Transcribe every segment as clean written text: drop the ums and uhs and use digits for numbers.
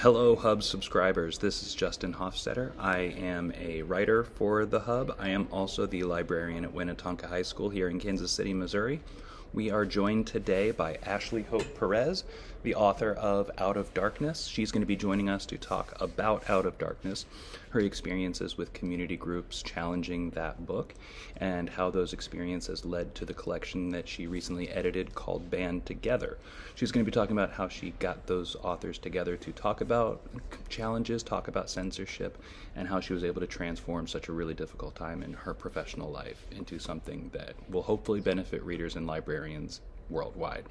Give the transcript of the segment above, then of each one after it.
Hello, Hub subscribers. This is Justin Hofstetter. I am a writer for the Hub. I am also the librarian at Winnetonka High School here in Kansas City, Missouri. We are joined today by Ashley Hope Pérez, the author of Out of Darkness. She's going to be joining us to talk about Out of Darkness, her experiences with community groups challenging that book, and how those experiences led to the collection that she recently edited called Band Together. She's going to be talking about how she got those authors together to talk about challenges, talk about censorship, and how she was able to transform such a really difficult time in her professional life into something that will hopefully benefit readers and librarians worldwide.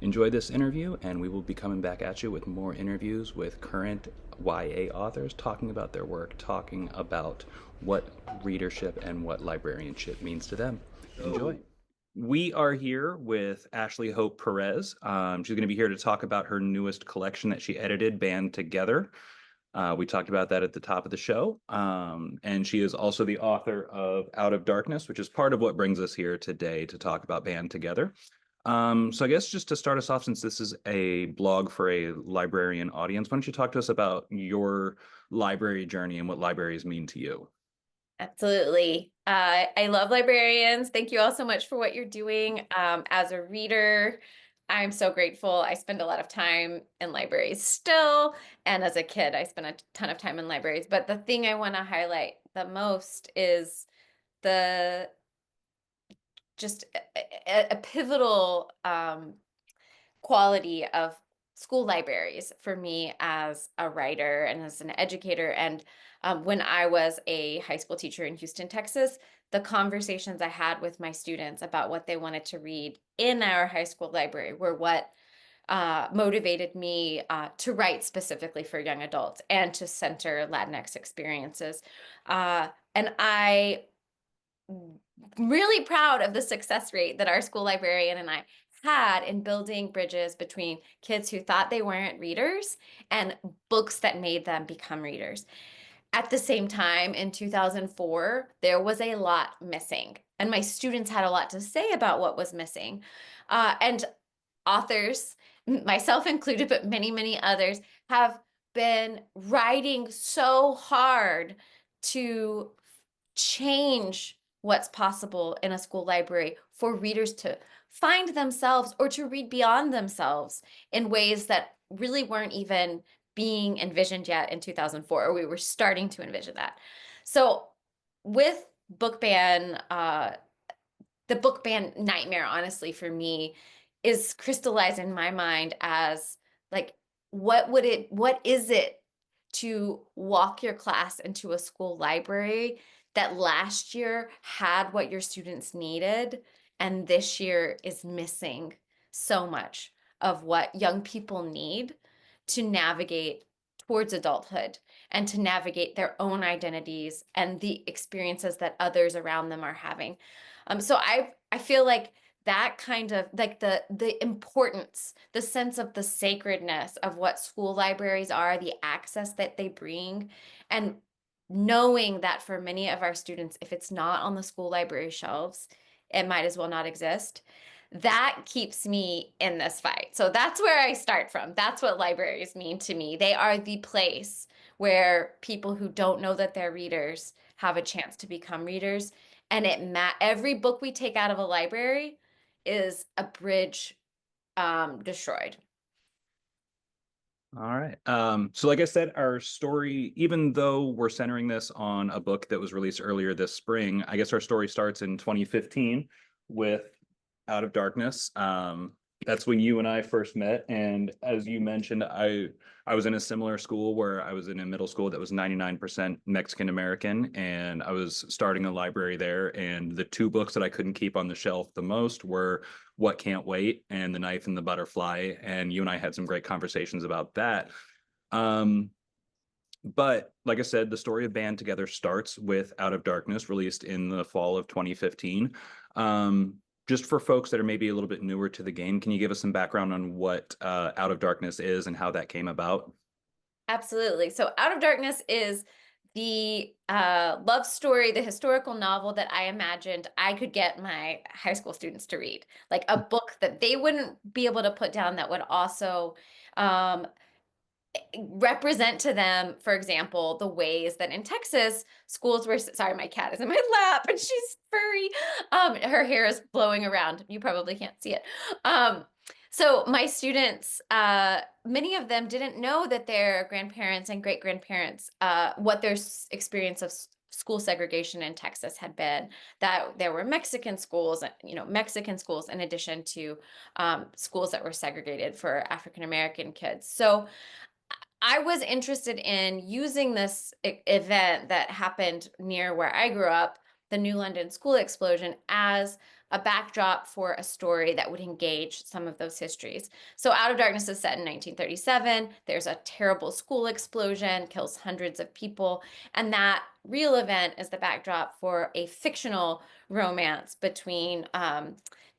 Enjoy this interview, and we will be coming back at you with more interviews with current YA authors talking about their work, talking about what readership and what librarianship means to them. Enjoy. We are here with Ashley Hope Pérez. She's going to be here to talk about her newest collection that she edited, Band Together. We talked about that at the top of the show. And she is also the author of Out of Darkness, which is part of what brings us here today to talk about Band Together. So I guess just to start us off, since this is a blog for a librarian audience, why don't you talk to us about your library journey and what libraries mean to you? Absolutely. I love librarians. Thank you all so much for what you're doing. As a reader, I'm so grateful. I spend a lot of time in libraries still. And as a kid, I spent a ton of time in libraries. But the thing I want to highlight the most is the just a pivotal quality of school libraries for me as a writer and as an educator. And when I was a high school teacher in Houston, Texas, the conversations I had with my students about what they wanted to read in our high school library were what motivated me to write specifically for young adults and to center Latinx experiences. And I really proud of the success rate that our school librarian and I had in building bridges between kids who thought they weren't readers and books that made them become readers. At the same time, in 2004, there was a lot missing, and my students had a lot to say about what was missing. And authors, myself included, but many, many others, have been writing so hard to change what's possible in a school library for readers to find themselves or to read beyond themselves in ways that really weren't even being envisioned yet in 2004, or we were starting to envision that. So with book ban, the book ban nightmare, honestly, for me, is crystallized in my mind as like, what is it to walk your class into a school library that last year had what your students needed and this year is missing so much of what young people need to navigate towards adulthood and to navigate their own identities and the experiences that others around them are having. So I feel like that kind of like the importance, the sense of the sacredness of what school libraries are, the access that they bring, and knowing that for many of our students, if it's not on the school library shelves, it might as well not exist. That keeps me in this fight. So that's where I start from. That's what libraries mean to me. They are the place where people who don't know that they're readers have a chance to become readers. And every book we take out of a library is a bridge destroyed. All right. So like I said, our story, even though we're centering this on a book that was released earlier this spring, I guess our story starts in 2015 with Out of Darkness. That's when you and I first met. And as you mentioned, I was in a similar school where I was in a middle school that was 99% Mexican American, and I was starting a library there. And the two books that I couldn't keep on the shelf the most were What Can't Wait and The Knife and the Butterfly. And you and I had some great conversations about that. Um, but like I said, the story of Band Together starts with Out of Darkness, released in the fall of 2015. Just for folks that are maybe a little bit newer to the game, can you give us some background on what Out of Darkness is and how that came about? Absolutely. So Out of Darkness is the love story, the historical novel that I imagined I could get my high school students to read, like a book that they wouldn't be able to put down that would also um, represent to them, for example, the ways that in Texas schools were, sorry, my cat is in my lap and she's furry. Her hair is blowing around. You probably can't see it. So my students, many of them didn't know that their grandparents and great grandparents, what their experience of school segregation in Texas had been, that there were Mexican schools, Mexican schools in addition to schools that were segregated for African American kids. So I was interested in using this event that happened near where I grew up, the New London school explosion, as a backdrop for a story that would engage some of those histories. So Out of Darkness is set in 1937. There's a terrible school explosion, kills hundreds of people, and that real event is the backdrop for a fictional romance between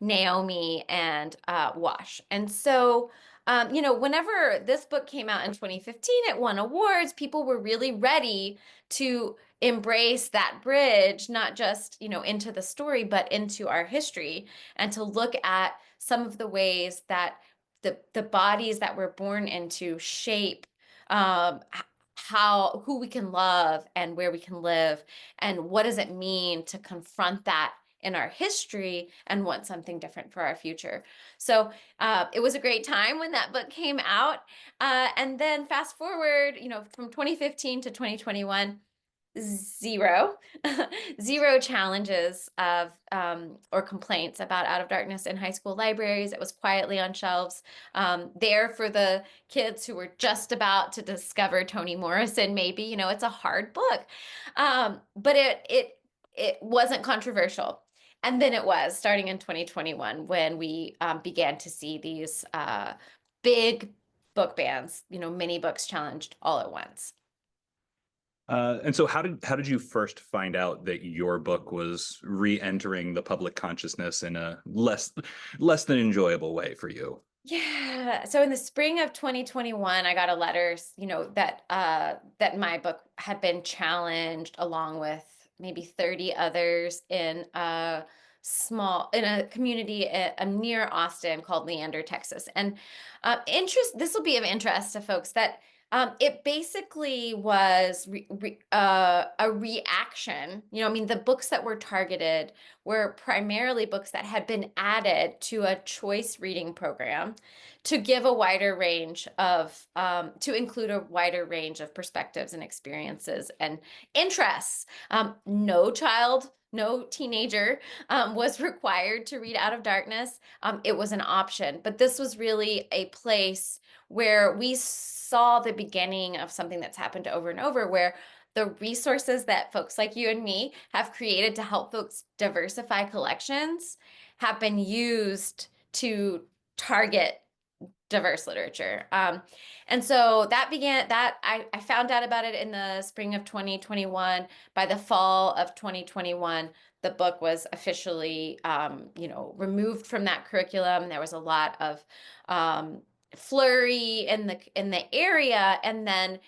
Naomi and Wash. And so whenever this book came out in 2015, it won awards. People were really ready to embrace that bridge, not just, into the story, but into our history, and to look at some of the ways that the bodies that we're born into shape who we can love and where we can live, and what does it mean to confront that in our history and want something different for our future. So it was a great time when that book came out. And then fast forward, from 2015 to 2021, zero, zero challenges of or complaints about Out of Darkness in high school libraries. It was quietly on shelves, there for the kids who were just about to discover Toni Morrison. Maybe, it's a hard book, but it wasn't controversial. And then it was, starting in 2021, when we began to see these big book bans, mini books challenged all at once. And so how did you first find out that your book was re-entering the public consciousness in a less than enjoyable way for you? Yeah. So in the spring of 2021, I got a letter, that my book had been challenged along with maybe 30 others in a community near Austin called Leander, Texas. And this will be of interest to folks that it basically was a reaction. The books that were targeted were primarily books that had been added to a choice reading program to give a wider range to include a wider range of perspectives and experiences and interests. No teenager was required to read Out of Darkness. It was an option, but this was really a place where we saw the beginning of something that's happened over and over, where the resources that folks like you and me have created to help folks diversify collections have been used to target diverse literature. And so I found out about it in the spring of 2021. By the fall of 2021, the book was officially, removed from that curriculum. There was a lot of flurry in the area. And then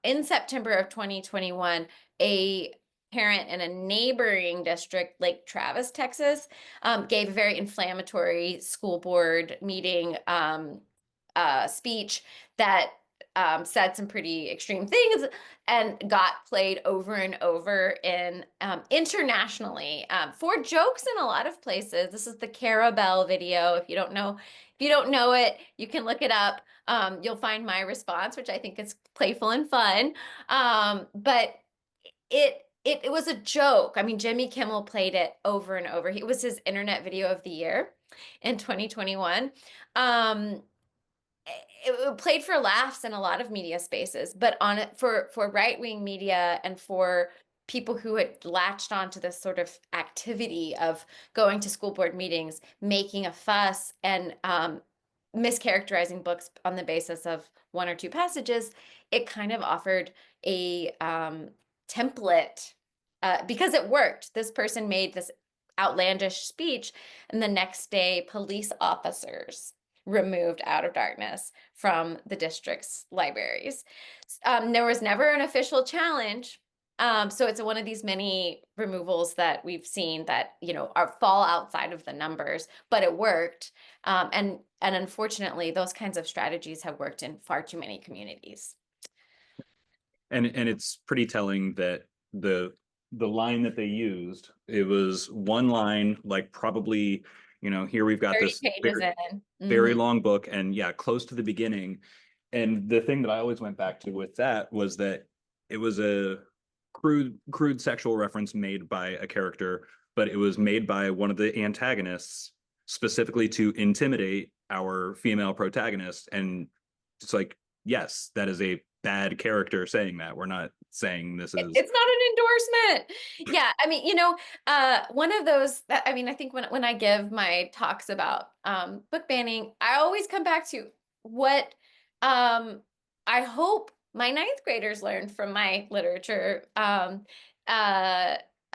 in September of 2021, a parent in a neighboring district, Lake Travis, Texas, gave a very inflammatory school board meeting speech that said some pretty extreme things and got played over and over internationally for jokes in a lot of places. This is the Carabelle video. If you don't know it, you can look it up. You'll find my response, which I think is playful and fun. But it was a joke. Jimmy Kimmel played it over and over. It was his Internet Video of the Year in 2021. It played for laughs in a lot of media spaces, but on it for right-wing media and for people who had latched onto this sort of activity of going to school board meetings, making a fuss, and mischaracterizing books on the basis of one or two passages, it kind of offered a template because it worked. This person made this outlandish speech, and the next day, police officers removed Out of Darkness from the district's libraries. There was never an official challenge. So it's one of these many removals that we've seen that, are fall outside of the numbers, but it worked. And unfortunately, those kinds of strategies have worked in far too many communities. And it's pretty telling that the line that they used, it was one line, like probably, here we've got 30 this pages very, in. very Mhm. long book, and yeah, close to the beginning. And the thing that I always went back to with that was that it was a crude sexual reference made by a character, but it was made by one of the antagonists specifically to intimidate our female protagonist. And it's like, yes, that is a bad character saying that. We're not saying this is. It's not an endorsement. Yeah, I mean, one of those that I mean, I think when I give my talks about book banning, I always come back to what I hope my ninth graders learned from my literature uh,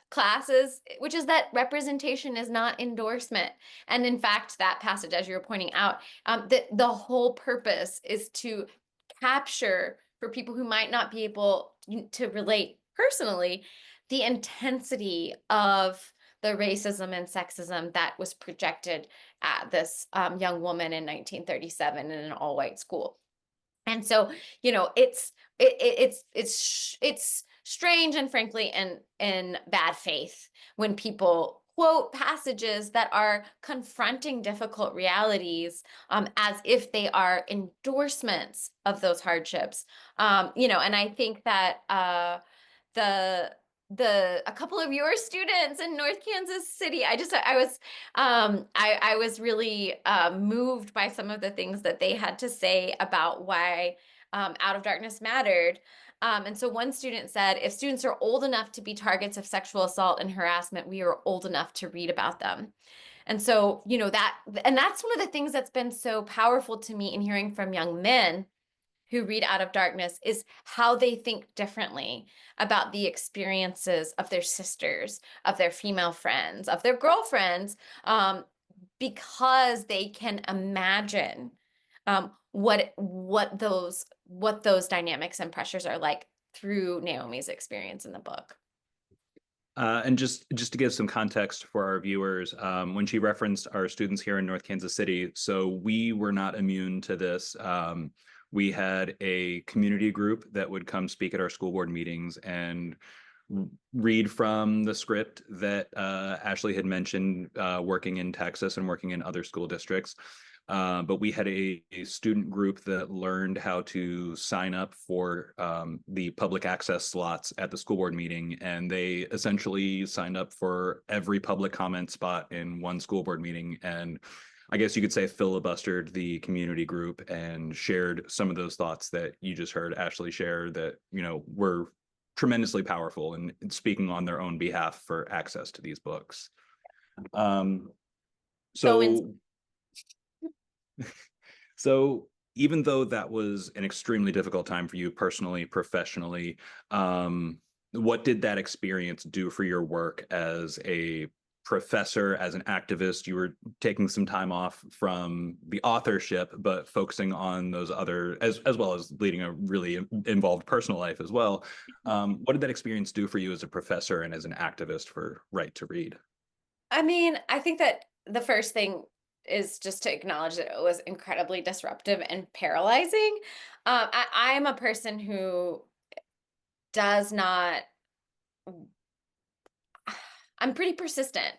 classes, which is that representation is not endorsement. And in fact, that passage, as you were pointing out, the whole purpose is to capture for people who might not be able to relate personally the intensity of the racism and sexism that was projected at this young woman in 1937 in an all-white school. And so, it's strange and frankly in bad faith when people quote passages that are confronting difficult realities as if they are endorsements of those hardships. And I think that the a couple of your students in North Kansas City, I was really moved by some of the things that they had to say about why Out of Darkness mattered. And so one student said, if students are old enough to be targets of sexual assault and harassment, we are old enough to read about them. And so, that's one of the things that's been so powerful to me in hearing from young men who read Out of Darkness is how they think differently about the experiences of their sisters, of their female friends, of their girlfriends, because they can imagine what those dynamics and pressures are like through Naomi's experience in the book. And just to give some context for our viewers, when she referenced our students here in North Kansas City, so we were not immune to this. We had a community group that would come speak at our school board meetings and read from the script that Ashley had mentioned, working in Texas and working in other school districts. But we had a student group that learned how to sign up for the public access slots at the school board meeting. And they essentially signed up for every public comment spot in one school board meeting. And I guess you could say filibustered the community group and shared some of those thoughts that you just heard Ashley share that, were tremendously powerful and speaking on their own behalf for access to these books. So in So So even though that was an extremely difficult time for you personally, professionally, what did that experience do for your work as a professor, as an activist? You were taking some time off from the authorship, but focusing on those other, as well as leading a really involved personal life as well. What did that experience do for you as a professor and as an activist for Right to Read? I mean, I think that the first thing is just to acknowledge that it was incredibly disruptive and paralyzing. I'm a person who does not, I'm pretty persistent.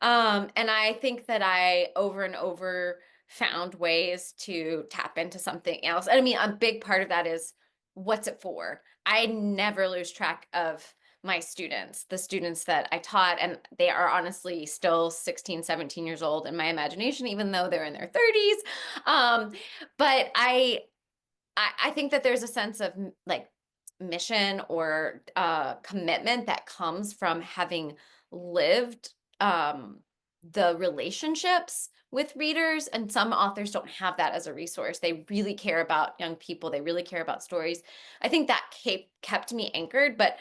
And I think that I over and over found ways to tap into something else. I mean, a big part of that is what's it for? I never lose track of my students, the students that I taught, and they are honestly still 16, 17 years old in my imagination, even though they're in their 30s. But I think that there's a sense of like mission or commitment that comes from having lived the relationships with readers, and some authors don't have that as a resource. They really care about young people. They really care about stories. I think that kept me anchored, but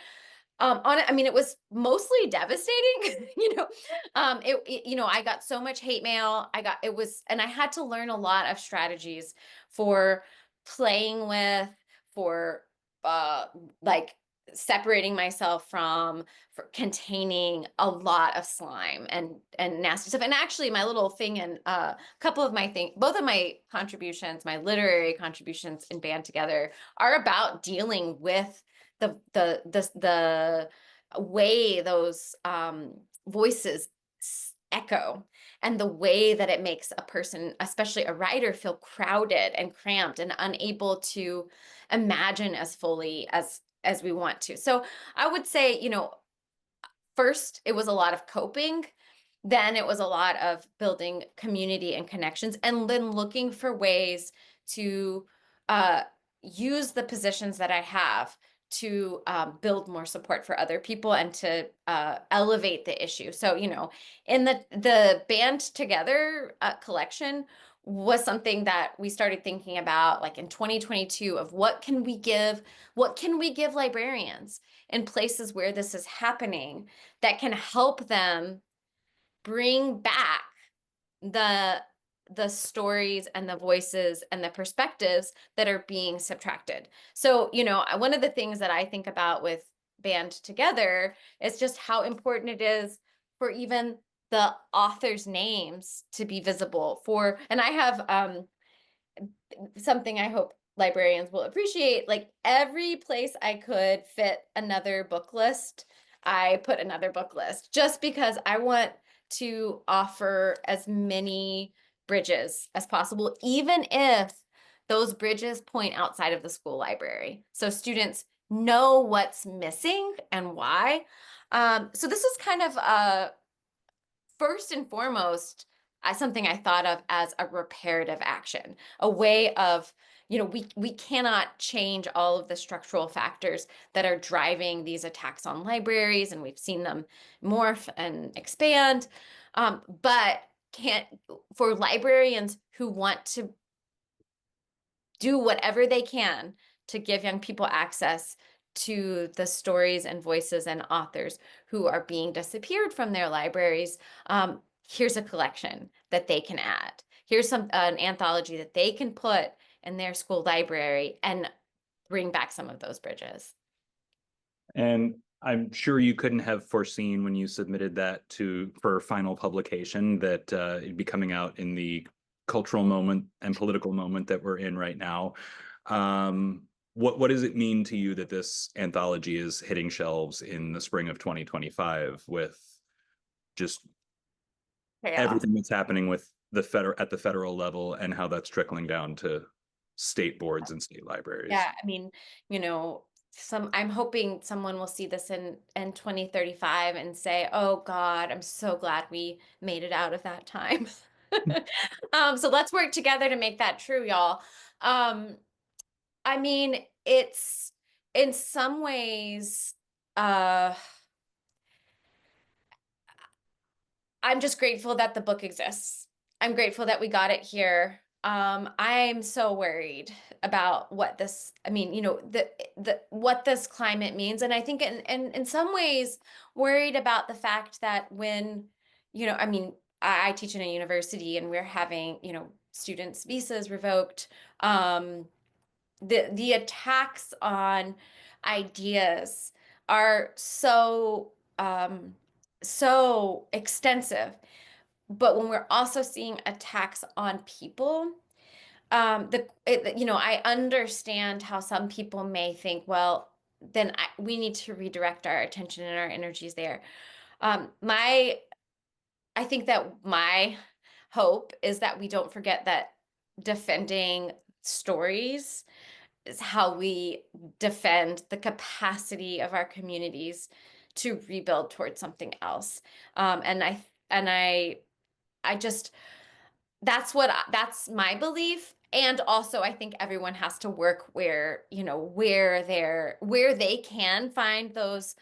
I mean, it was mostly devastating. I got so much hate mail. And I had to learn a lot of strategies for playing with, for uh, like separating myself from for containing a lot of slime and nasty stuff. And actually, my little thing and a couple of my both of my contributions, my literary contributions in Band Together, are about dealing with the way those voices echo, and the way that it makes a person, especially a writer, feel crowded and cramped and unable to imagine as fully as we want to. So I would say, first it was a lot of coping, then it was a lot of building community and connections, and then looking for ways to uh, use the positions that I have to build more support for other people and to elevate the issue. So, in the Band Together collection was something that we started thinking about like in 2022 of what can we give librarians in places where this is happening that can help them bring back the stories and the voices and the perspectives that are being subtracted. So, one of the things that I think about with Band Together is just how important it is for even the authors' names to be visible and I have something I hope librarians will appreciate. Like every place I could fit another book list, I put another book list just because I want to offer as many bridges as possible, even if those bridges point outside of the school library. So students know what's missing and why. So this is kind of first and foremost, something I thought of as a reparative action, a way of, we cannot change all of the structural factors that are driving these attacks on libraries, and we've seen them morph and expand. But can't for librarians who want to do whatever they can to give young people access to the stories and voices and authors who are being disappeared from their libraries, here's a collection that they can add. Here's an anthology that they can put in their school library and bring back some of those bridges. And I'm sure you couldn't have foreseen when you submitted that for final publication that it'd be coming out in the cultural moment and political moment that we're in right now. What does it mean to you that this anthology is hitting shelves in the spring of 2025 with just everything that's happening with at the federal level and how that's trickling down to state boards and state libraries? Yeah, I mean, I'm hoping someone will see this in 2035 and say, "Oh God, I'm so glad we made it out of that time." So let's work together to make that true, y'all. I mean, it's in some ways, I'm just grateful that the book exists. I'm grateful that we got it here. I'm so worried about what this, I mean, what this climate means. And I think in some ways worried about the fact that when, I mean, I teach in a university and we're having, students' visas revoked. The attacks on ideas are so extensive, but when we're also seeing attacks on people, I understand how some people may think, well, then we need to redirect our attention and our energies there. I think that my hope is that we don't forget that defending stories is how we defend the capacity of our communities to rebuild towards something else. I just that's my belief. And also, I think everyone has to work where they can find those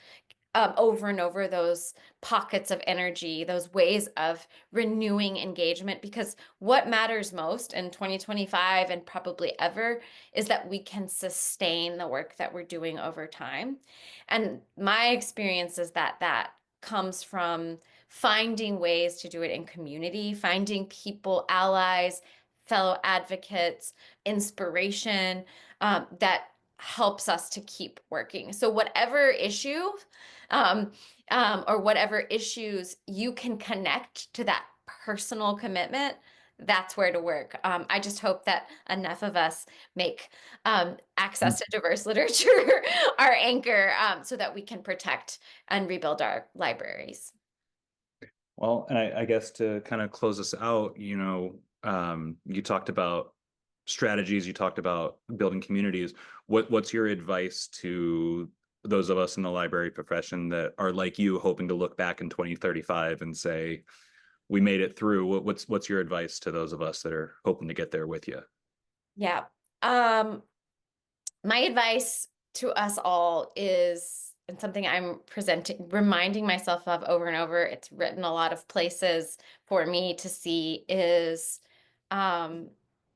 over and over those pockets of energy, those ways of renewing engagement, because what matters most in 2025 and probably ever is that we can sustain the work that we're doing over time. And my experience is that that comes from finding ways to do it in community, finding people, allies, fellow advocates, inspiration, that helps us to keep working. So whatever issue, um, or whatever issues you can connect to that personal commitment, that's where to work. I just hope that enough of us make access to diverse literature our anchor, so that we can protect and rebuild our libraries. Well, and I guess to kind of close us out, you talked about strategies, you talked about building communities. What's your advice to those of us in the library profession that are like you, hoping to look back in 2035 and say, we made it through? What's your advice to those of us that are hoping to get there with you? Yeah. Um, my advice to us all is, and something I'm reminding myself of over and over, it's written a lot of places for me to see, is um,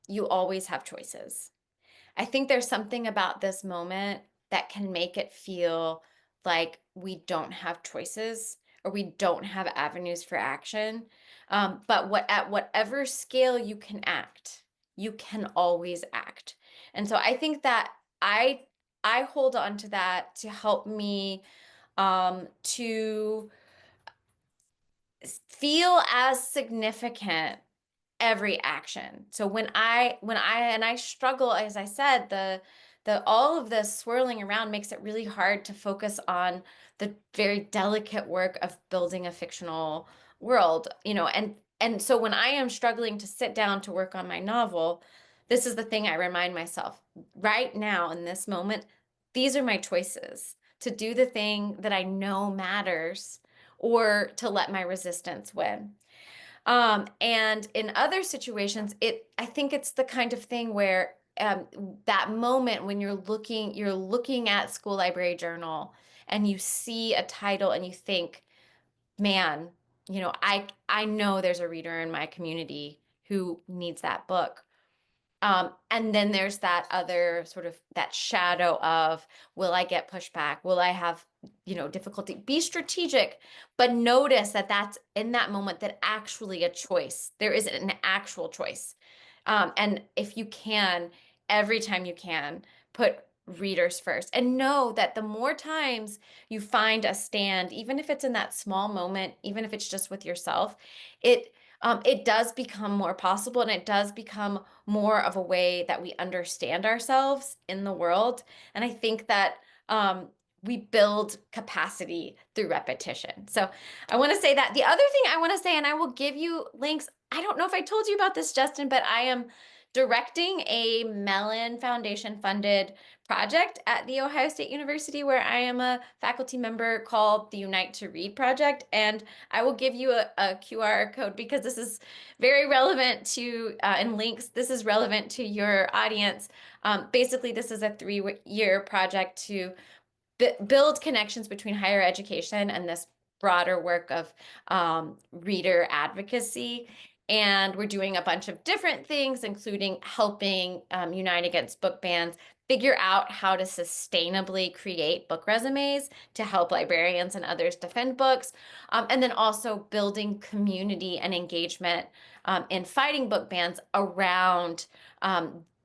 you always have choices. I think there's something about this moment that can make it feel like we don't have choices or we don't have avenues for action. But at whatever scale you can act, you can always act. And so I think that I hold on to that to help me to feel as significant every action. So when I struggle, as I said, the all of this swirling around makes it really hard to focus on the very delicate work of building a fictional world, and so when I am struggling to sit down to work on my novel, this is the thing I remind myself right now in this moment, these are my choices to do the thing that I know matters or to let my resistance win. And in other situations, I think it's the kind of thing where that moment when you're looking at School Library Journal and you see a title and you think, man, I know there's a reader in my community who needs that book. And then there's that other sort of that shadow of, will I get pushback? Will I have, difficulty? Be strategic, but notice that that's in that moment that actually a choice. There is an actual choice. And if you can, every time you can, put readers first and know that the more times you find a stand, even if it's in that small moment, even if it's just with yourself, it does become more possible and it does become more of a way that we understand ourselves in the world. And I think that we build capacity through repetition. So I want to say that. The other thing I want to say, and I will give you links. I don't know if I told you about this, Justin, but I am directing a Mellon Foundation funded project at The Ohio State University where I am a faculty member called the Unite to Read Project. And I will give you a QR code because this is very relevant to, and links, this is relevant to your audience. Basically, this is a 3-year project to build connections between higher education and this broader work of reader advocacy. And we're doing a bunch of different things, including helping Unite Against Book Bans figure out how to sustainably create book resumes to help librarians and others defend books. And then also building community and engagement in fighting book bans around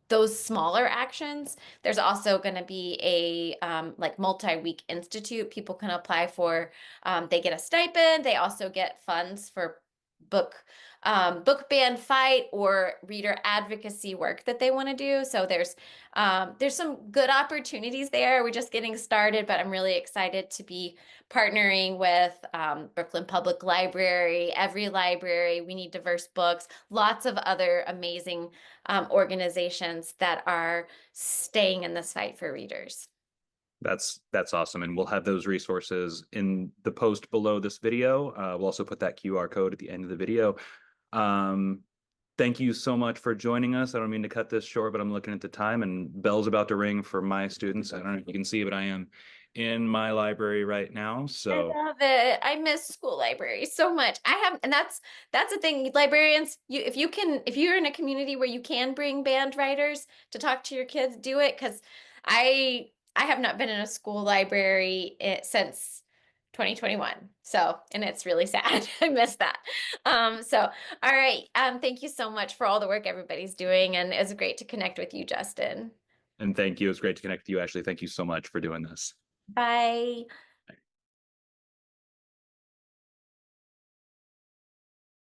those smaller actions. There's also going to be a like multi-week institute people can apply for. They get a stipend. They also get funds for book ban fight or reader advocacy work that they want to do. So there's some good opportunities there. We're just getting started, but I'm really excited to be partnering with Brooklyn Public Library, Every Library, We Need Diverse Books, lots of other amazing organizations that are staying in this fight for readers. That's awesome. And we'll have those resources in the post below this video. We'll also put that QR code at the end of the video. Thank you so much for joining us. I don't mean to cut this short, but I'm looking at the time and bell's about to ring for my students. I don't know if you can see, but I am in my library right now. I So love it. I miss school libraries so much. And that's the thing. Librarians, if you're in a community where you can bring band writers to talk to your kids, do it. Because I have not been in a school library since 2021. So, and it's really sad. I miss that. So all right. Thank you so much for all the work everybody's doing, and it was great to connect with you, Justin. And thank you. It was great to connect with you, Ashley. Thank you so much for doing this. Bye.